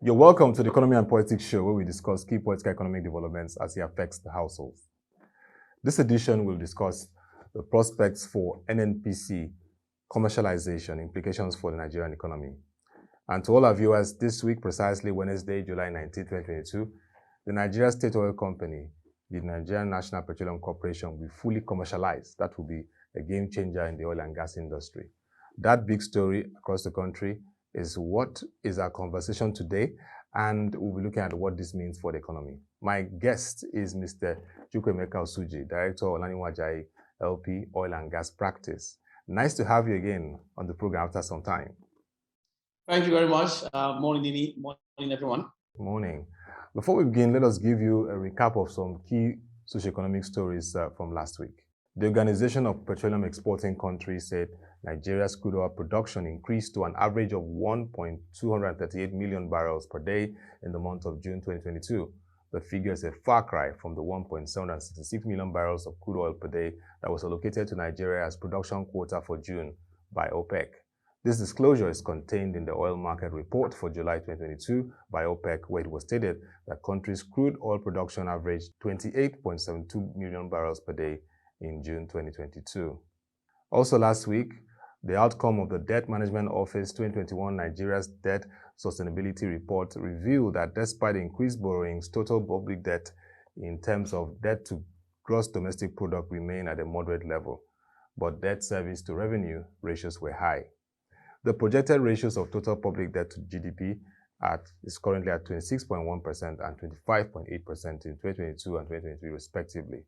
You're welcome to the Economy and Politics Show, where we discuss key political economic developments as it affects the household. This edition will discuss the prospects for NNPC commercialization, implications for the Nigerian economy. And to all our viewers, this week, precisely Wednesday, July 19, 2022, the Nigeria State Oil Company, the Nigerian National Petroleum Corporation, will be fully commercialized. That will be a game changer in the oil and gas industry. That big story across the country is what is our conversation today, and we'll be looking at what this means for the economy. My guest is Mr. Chukwuemeka Osuji, Director of Olaniwun Ajayi, LP, Oil and Gas Practice. Nice to have you again on the program after some time. Thank you very much. Morning, Nini. Morning, everyone. Morning. Before we begin, let us give you a recap of some key socioeconomic stories from last week. The Organization of Petroleum Exporting Countries said Nigeria's crude oil production increased to an average of 1.238 million barrels per day in the month of June 2022. The figure is a far cry from the 1.766 million barrels of crude oil per day that was allocated to Nigeria as production quota for June by OPEC. This disclosure is contained in the oil market report for July 2022 by OPEC, where it was stated that country's crude oil production averaged 28.72 million barrels per day in June 2022. Also last week, the outcome of the Debt Management Office 2021 Nigeria's Debt Sustainability Report revealed that despite increased borrowings, total public debt in terms of debt to gross domestic product remained at a moderate level, but debt service to revenue ratios were high. The projected ratios of total public debt to GDP is currently at 26.1% and 25.8% in 2022 and 2023 respectively.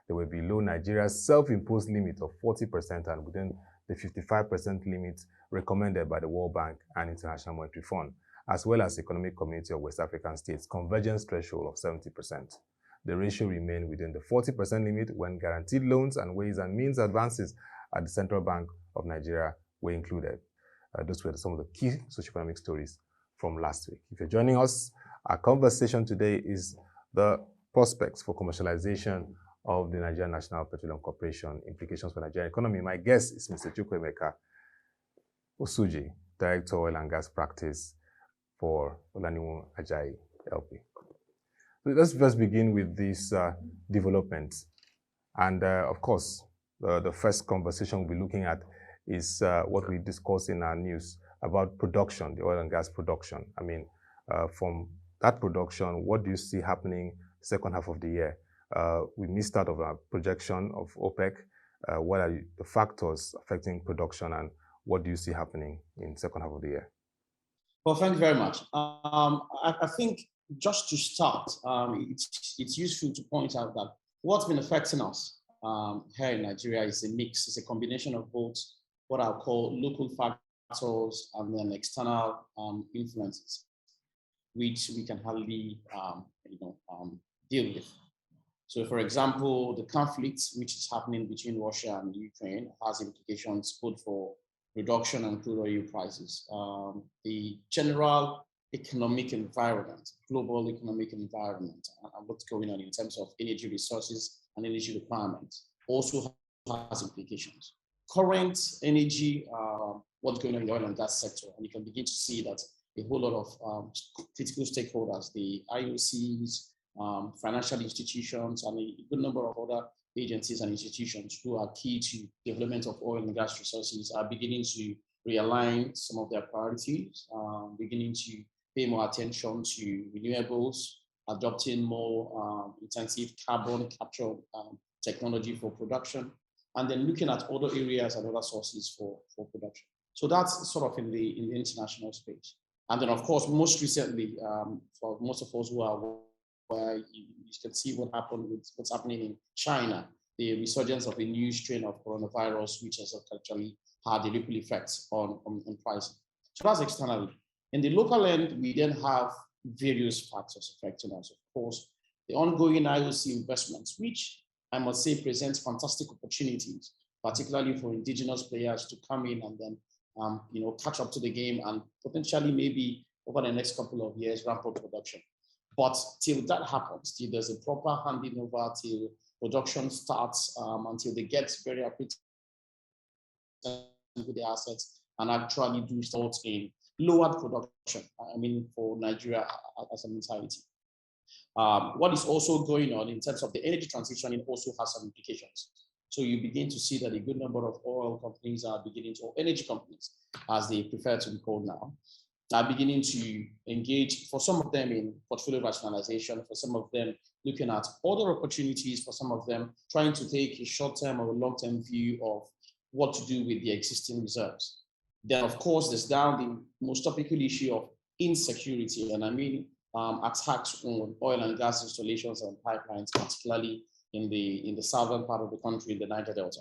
They were below Nigeria's self-imposed limit of 40% and within the 55% limit recommended by the World Bank and International Monetary Fund, as well as the Economic Community of West African States' convergence threshold of 70%. The ratio remained within the 40% limit when guaranteed loans and ways and means advances at the Central Bank of Nigeria were included. Those were some of the key socioeconomic stories from last week. If you're joining us, our conversation today is the prospects for commercialization of the Nigerian National Petroleum Corporation, implications for the Nigerian economy. My guest is Mr. Chukwuemeka Osuji, Director of Oil and Gas Practice for Olaniwun Ajayi LP. So let's first begin with this development. And of course, the first conversation we'll be looking at is what we discussed in our news about production, the oil and gas production. I mean, from that production, what do you see happening second half of the year? We missed out of our projection of OPEC. What are the factors affecting production, and what do you see happening in second half of the year? Well, thank you very much. I think just to start, it's useful to point out that what's been affecting us here in Nigeria is a mix. It's a combination of both what I'll call local factors and then external influences, which we can hardly deal with. So, for example, the conflict which is happening between Russia and Ukraine has implications both for production and crude oil prices. The general economic environment, global economic environment, and what's going on in terms of energy resources and energy requirements also has implications. Current energy, what's going on in the oil and gas sector, and you can begin to see that a whole lot of critical stakeholders, the IOCs, financial institutions, and a good number of other agencies and institutions who are key to development of oil and gas resources are beginning to realign some of their priorities, beginning to pay more attention to renewables, adopting more intensive carbon capture technology for production, and then looking at other areas and other sources for production. So that's sort of in the international space. And then, of course, most recently, for most of us who are where you can see what happened with what's happening in China, the resurgence of a new strain of coronavirus, which has actually had a ripple effect on pricing. So that's externally. In the local end, we then have various factors affecting us. Of course, the ongoing IOC investments, which I must say presents fantastic opportunities, particularly for indigenous players to come in and then catch up to the game and potentially maybe over the next couple of years ramp up production. But till that happens, till there's a proper handing over, till production starts, until they get very acquainted with the assets and actually do result in lowered production, I mean, for Nigeria as an entirety. What is also going on in terms of the energy transition, it also has some implications. So you begin to see that a good number of oil companies are beginning to, or energy companies, as they prefer to be called now, are beginning to engage, for some of them, in portfolio rationalization, for some of them looking at other opportunities, for some of them trying to take a short-term or a long-term view of what to do with the existing reserves. Then, of course, there's down the most topical issue of insecurity, and I mean attacks on oil and gas installations and pipelines, particularly in the southern part of the country, in the Niger Delta.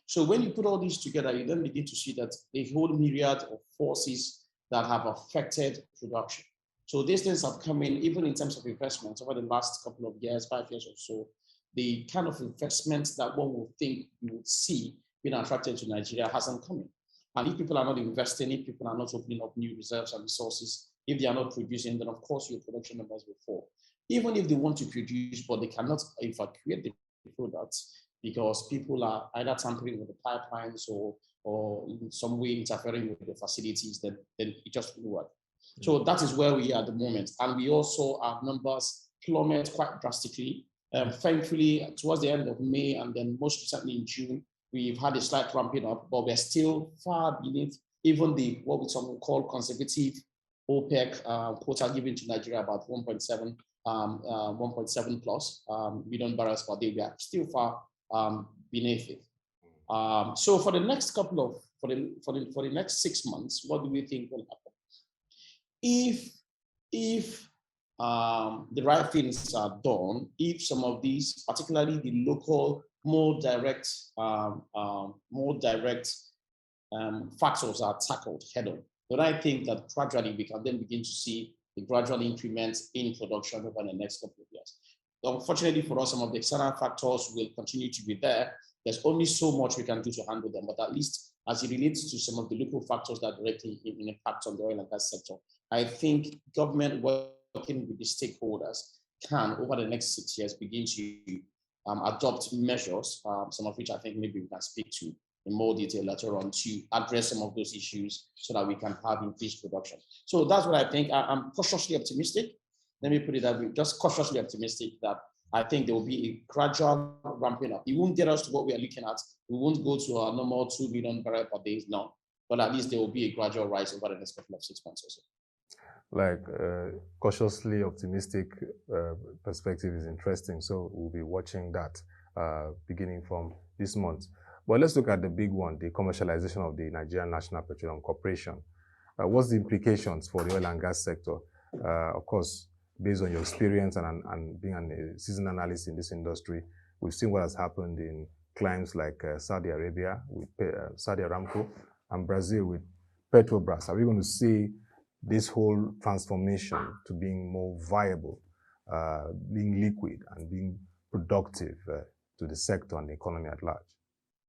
So when you put all these together, you then begin to see that a whole myriad of forces that have affected production. So these things have come in, even in terms of investments over the last couple of years, 5 years or so. The kind of investments that one would think you would see being attracted to Nigeria hasn't come in. And if people are not investing, if people are not opening up new reserves and resources, if they are not producing, then of course your production numbers will fall. Even if they want to produce, but they cannot evacuate the products because people are either tampering with the pipelines or in some way interfering with the facilities, then it just won't work. So that is where we are at the moment. And we also, our numbers plummet quite drastically. Thankfully, towards the end of May and then most recently in June, we've had a slight ramping up, but we're still far beneath even the, what we some call conservative OPEC quota given to Nigeria, about 1.7 plus million barrels per day. We are still far beneath it. So for the next couple of, for the next 6 months, what do we think will happen? If the right things are done, if some of these, particularly the local, more direct factors are tackled head on, but I think that gradually we can then begin to see a gradual increment in production over the next couple of years. Unfortunately for us, some of the external factors will continue to be there. There's only so much we can do to handle them, but at least as it relates to some of the local factors that directly impact on the oil and gas sector, I think government working with the stakeholders can, over the next 6 years, begin to adopt measures, some of which I think maybe we can speak to in more detail later on, to address some of those issues so that we can have increased production. So that's what I think. I'm cautiously optimistic. Let me put it that way, just cautiously optimistic that I think there will be a gradual ramping up. It won't get us to what we are looking at. We won't go to our normal 2 million barrels per day now, but at least there will be a gradual rise over the next couple of 6 months or so. Like cautiously optimistic perspective is interesting. So we'll be watching that beginning from this month. But let's look at the big one, the commercialization of the Nigerian National Petroleum Corporation. What's the implications for the oil and gas sector? Of course, based on your experience and being a seasoned analyst in this industry, we've seen what has happened in clients like Saudi Arabia with Saudi Aramco and Brazil with Petrobras. Are we going to see this whole transformation to being more viable, being liquid and being productive to the sector and the economy at large?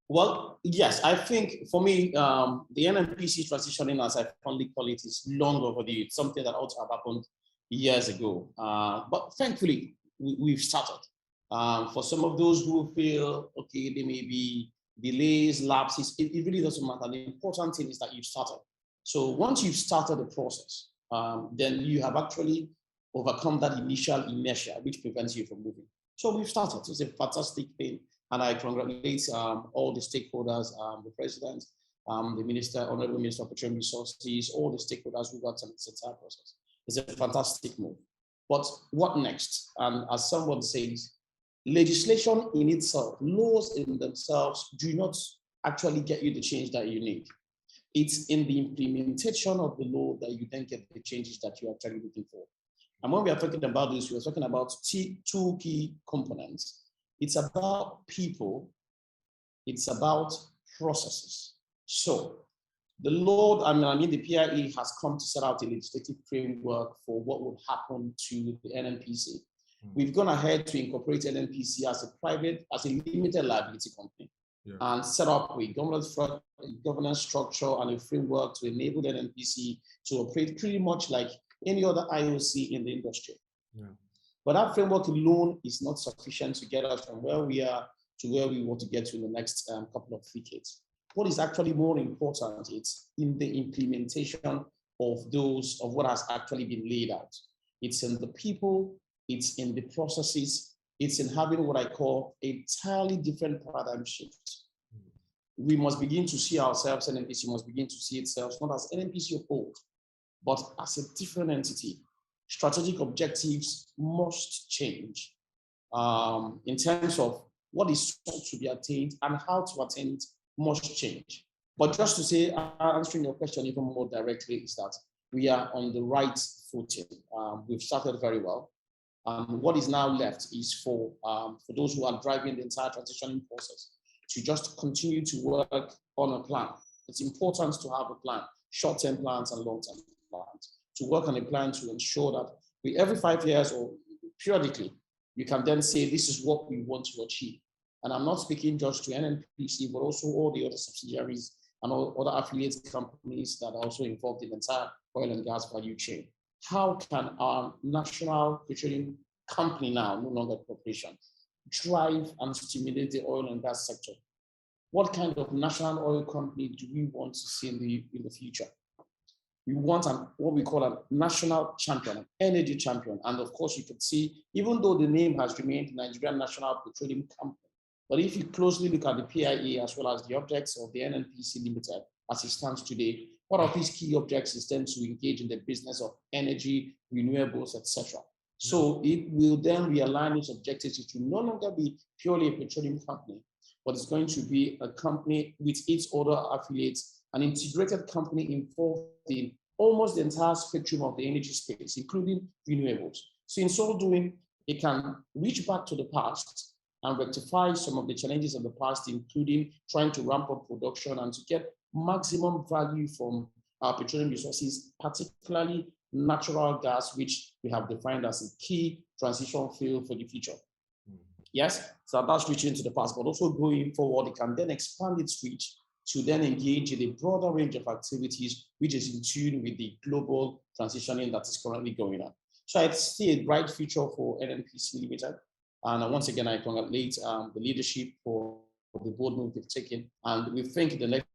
Well, yes, I think for me, the NNPC transitioning, as I fondly call it, is long overdue. It's something that ought to have happened years ago. But thankfully, we've started. For some of those who feel, okay, there may be delays, lapses, it really doesn't matter. The important thing is that you've started. So once you've started the process, then you have actually overcome that initial inertia, which prevents you from moving. So we've started. It's a fantastic thing. And I congratulate all the stakeholders, the president, the minister, Honorable Minister of Petroleum Resources, all the stakeholders who got some this entire process. It's a fantastic move. But what next? And as someone says, legislation in itself, laws in themselves do not actually get you the change that you need. It's in the implementation of the law that you then get the changes that you're actually looking for. And when we are talking about this, we're talking about two key components. It's about people, it's about processes. So the law, I mean, the PIE has come to set out a legislative framework for what would happen to the NNPC. We've gone ahead to incorporate NNPC as a limited liability company, and set up a governance structure and a framework to enable the NNPC to operate pretty much like any other IOC in the industry. But that framework alone is not sufficient to get us from where we are to where we want to get to in the next couple of decades. What is actually more important is in the implementation of what has actually been laid out. It's in the people, it's in the processes, it's in having what I call a entirely different paradigm shift. We must begin to see ourselves, NNPC must begin to see itself not as NNPC of old, but as a different entity. Strategic objectives must change in terms of what is sought to be attained and how to attain it must change. But just to say, answering your question even more directly, is that we are on the right footing. We've started very well. What is now left is for those who are driving the entire transitioning process to just continue to work on a plan. It's important to have a plan, short-term plans and long-term plans, to work on a plan to ensure that every 5 years or periodically, you can then say, this is what we want to achieve. And I'm not speaking just to NNPC, but also all the other subsidiaries and all other affiliate companies that are also involved in the entire oil and gas value chain. How can our national petroleum company now, no longer corporation, drive and stimulate the oil and gas sector? What kind of national oil company do we want to see in the future? We want what we call a national champion, an energy champion. And of course, you can see, even though the name has remained Nigerian National Petroleum Company, but if you closely look at the PIA as well as the objects of the NNPC Limited as it stands today, one of these key objects is then to engage in the business of energy, renewables, etc. So it will then realign its objectives to no longer be purely a petroleum company, but it's going to be a company with its other affiliates, an integrated company involved in almost the entire spectrum of the energy space, including renewables. So in so doing, it can reach back to the past and rectify some of the challenges of the past, including trying to ramp up production and to get maximum value from our petroleum resources, particularly natural gas, which we have defined as a key transition field for the future. Yes, so that's reaching to the past, but also going forward, it can then expand its reach to then engage in a broader range of activities, which is in tune with the global transitioning that is currently going on. So I'd see a bright future for NNPC Limited. And once again, I congratulate the leadership for the bold move they've taken. And we think in the next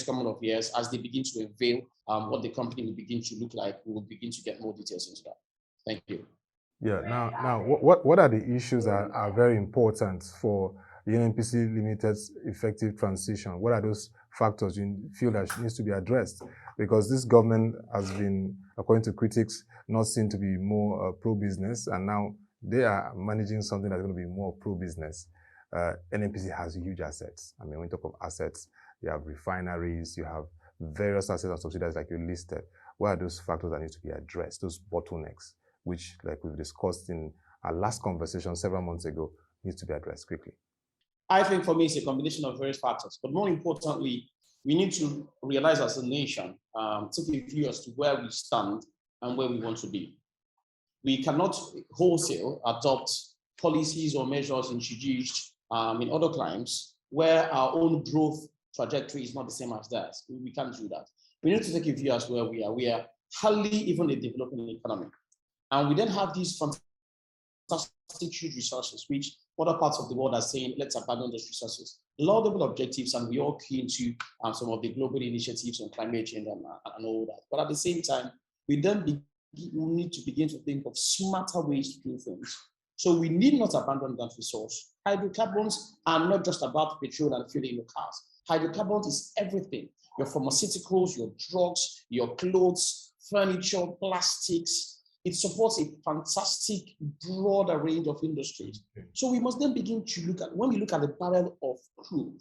couple of years, as they begin to unveil what the company will begin to look like, we will begin to get more details into that. Thank you. Yeah, now what are the issues that are very important for the NNPC Limited's effective transition? What are those factors you feel that needs to be addressed? Because this government has been, according to critics, not seen to be more pro-business, and now they are managing something that's going to be more pro-business. NNPC has huge assets. I mean, when you talk of assets, you have refineries, you have various assets and subsidiaries like you listed. What are those factors that need to be addressed, those bottlenecks, which, like we've discussed in our last conversation several months ago, needs to be addressed quickly? I think for me, it's a combination of various factors. But more importantly, we need to realize as a nation, take a view as to where we stand and where we want to be. We cannot wholesale adopt policies or measures introduced in other climes where our own growth trajectory is not the same as theirs. We can't do that. We need to take a view as where we are. We are hardly even a developing economy. And we then have these fantastic huge resources, which other parts of the world are saying, let's abandon those resources. Laudable objectives, and we all keen to some of the global initiatives on climate change and all that. But at the same time, we then need to begin to think of smarter ways to do things. So we need not abandon that resource. Hydrocarbons are not just about petrol and fuel in your cars. Hydrocarbons is everything. Your pharmaceuticals, your drugs, your clothes, furniture, plastics. It supports a fantastic, broader range of industries. So we must then begin to look at, when we look at the barrel of crude,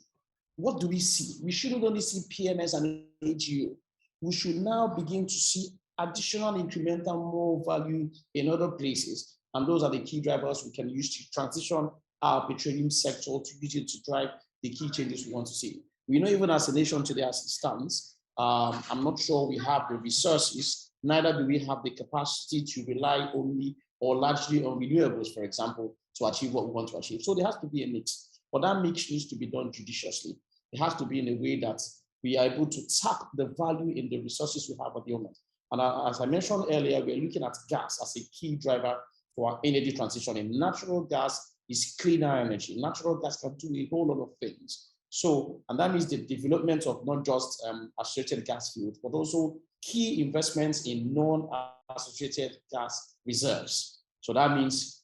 what do we see? We shouldn't only see PMS and AGO. We should now begin to see additional incremental more value in other places. And those are the key drivers we can use to transition our petroleum sector to use it to drive the key changes we want to see. We know even as a nation today as it stands, I'm not sure we have the resources, neither do we have the capacity to rely only or largely on renewables, for example, to achieve what we want to achieve. So there has to be a mix, but that mix needs to be done judiciously. It has to be in a way that we are able to tap the value in the resources we have at the moment. And as I mentioned earlier, we're looking at gas as a key driver for our energy transition. And natural gas is cleaner energy. Natural gas can do a whole lot of things. So, and that means the development of not just associated gas fields, but also key investments in non-associated gas reserves. So that means,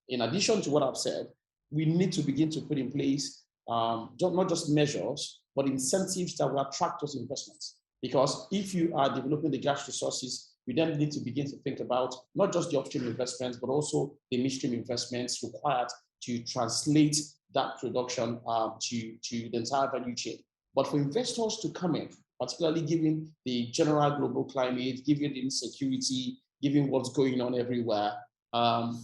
in addition to what I've said, we need to begin to put in place not just measures, but incentives that will attract those investments. Because if you are developing the gas resources, we then need to begin to think about not just the upstream investments, but also the midstream investments required to translate that production to the entire value chain. But for investors to come in, particularly given the general global climate, given the insecurity, given what's going on everywhere,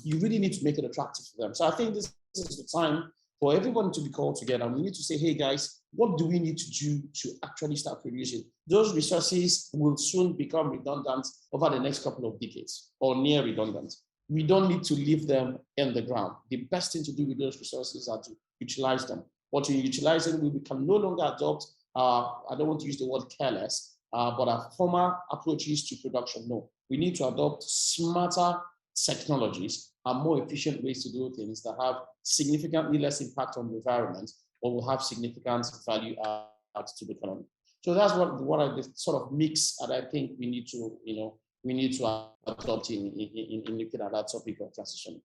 you really need to make it attractive for them. So I think this is the time for everyone to be called together. We need to say, hey guys, what do we need to do to actually start producing? Those resources will soon become redundant over the next couple of decades, or near redundant. We don't need to leave them in the ground. The best thing to do with those resources are to utilize them. But to utilize them, we can no longer adopt, I don't want to use the word careless, but our former approaches to production. No, we need to adopt smarter technologies and more efficient ways to do things that have significantly less impact on the environment, or will have significant value add to the economy. So that's the sort of mix that I think we need to adopt in looking at that topic of transition.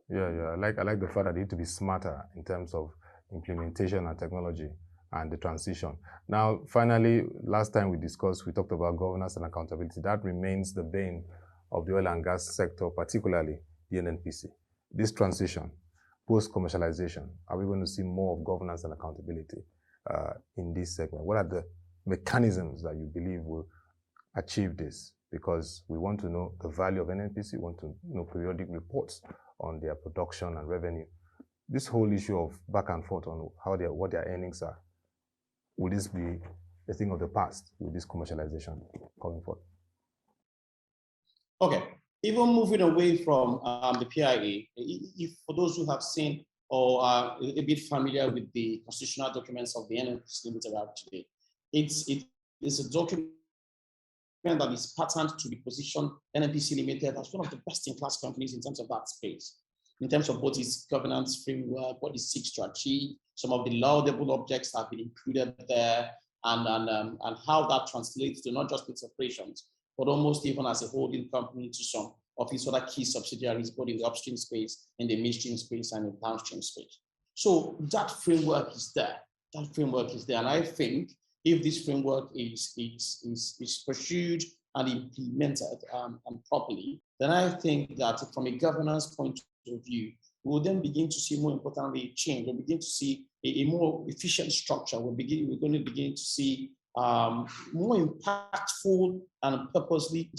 Yeah. I like the fact that they need to be smarter in terms of implementation and technology and the transition. Now, finally, last time we talked about governance and accountability. That remains the bane of the oil and gas sector, particularly the NNPC. This transition, post-commercialization, are we going to see more of governance and accountability in this segment? What are the mechanisms that you believe will achieve this? Because we want to know the value of NNPC, we want to know periodic reports on their production and revenue. This whole issue of back and forth on what their earnings are, will this be a thing of the past with this commercialization coming forth? Okay, even moving away from the PIA, if for those who have seen or are a bit familiar with the constitutional documents of the NNPC Limited today, it's a document that is patterned to the position NNPC Limited as one of the best-in-class companies in terms of that space, in terms of both its governance framework, what it seeks to achieve. Some of the laudable objects have been included there, and how that translates to not just its operations, but almost even as a holding company to some of its other key subsidiaries, both in the upstream space, in the midstream space, and in the downstream space. So that framework is there. And I think if this framework is pursued and implemented and properly, then I think that from a governance point of view, we will then begin to see, more importantly, change. We'll begin to see a more efficient structure. We're going to begin to see more impactful and purposely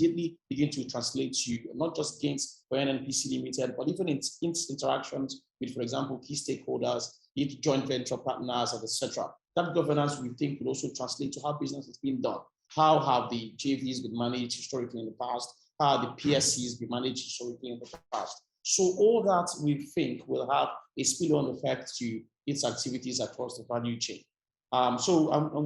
begin to translate to not just gains for NNPC Limited, but even its interactions with, for example, key stakeholders, its joint venture partners, etc. That governance, we think, will also translate to how business is being done. How have the JVs been managed historically in the past? How have the PSCs been managed historically in the past? So all that, we think, will have a spill-on effect to its activities across the value chain. And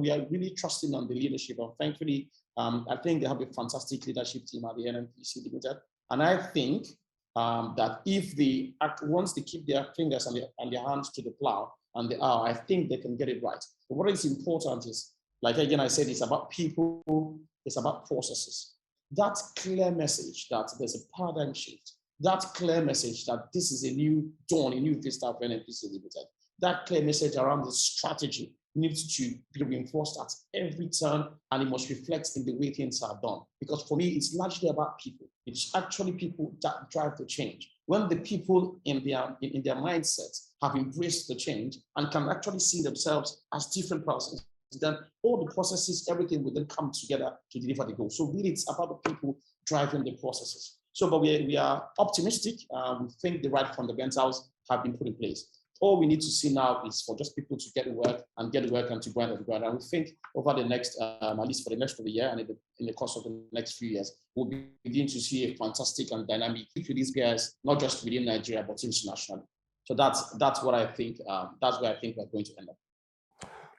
we are really trusting on the leadership. And thankfully, I think they have a fantastic leadership team at the NNPC Limited. And I think that once they keep their fingers and their hands to the plow and the hour, I think they can get it right. But what is important is, like again, I said, it's about people, it's about processes. That clear message that there's a paradigm shift, that clear message that this is a new dawn, a new vista for NNPC Limited, that clear message around the strategy needs to be reinforced at every turn, and it must reflect in the way things are done. Because for me, it's largely about people. It's actually people that drive the change. When the people in their mindset have embraced the change and can actually see themselves as different persons, then all the processes, everything will then come together to deliver the goal. So really, it's about the people driving the processes. So, but we are optimistic. We think the right fundamentals have been put in place. All we need to see now is for just people to get to work and to grind and grind. And we think over the next, at least for the next of the year and in the course of the next few years, we'll begin to see a fantastic and dynamic with these guys, not just within Nigeria, but internationally. So that's what I think. That's where I think we're going to end up.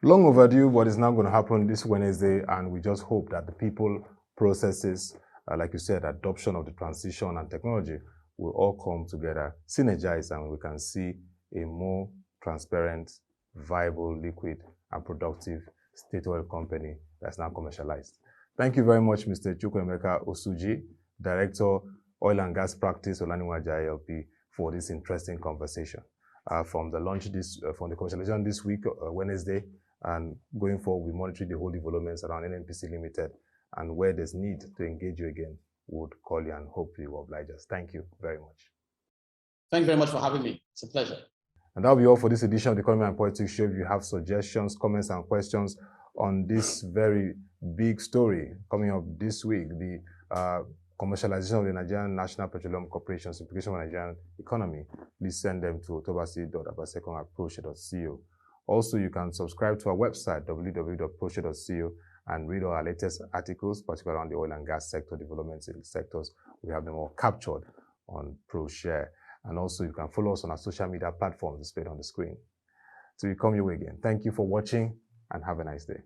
Long overdue, what is now going to happen this Wednesday, and we just hope that the people, processes, like you said, adoption of the transition and technology will all come together, synergize, and we can see a more transparent, viable, liquid, and productive state oil company that's now commercialized. Thank you very much, Mr. Chukwuemeka Osuji, Director, Oil and Gas Practice, Olaniwun Ajayi LP, for this interesting conversation. From the commercialization this week, Wednesday, and going forward, we monitor the whole developments around NNPC Limited, and where there's need to engage you again, would call you and hopefully will oblige us. Thank you very much. Thank you very much for having me. It's a pleasure. And that'll be all for this edition of the Economy and Politics Show. If you have suggestions, comments, and questions on this very big story coming up this week, the commercialization of the Nigerian National Petroleum Corporation's implication for the Nigerian economy, please send them to Ottoabasi.Abasiekong@proshe.co. Also, you can subscribe to our website, www.proshe.co, and read all our latest articles, particularly on the oil and gas sector, developments in sectors. We have them all captured on ProShare. And also, you can follow us on our social media platforms displayed on the screen. So we come your way again. Thank you for watching and have a nice day.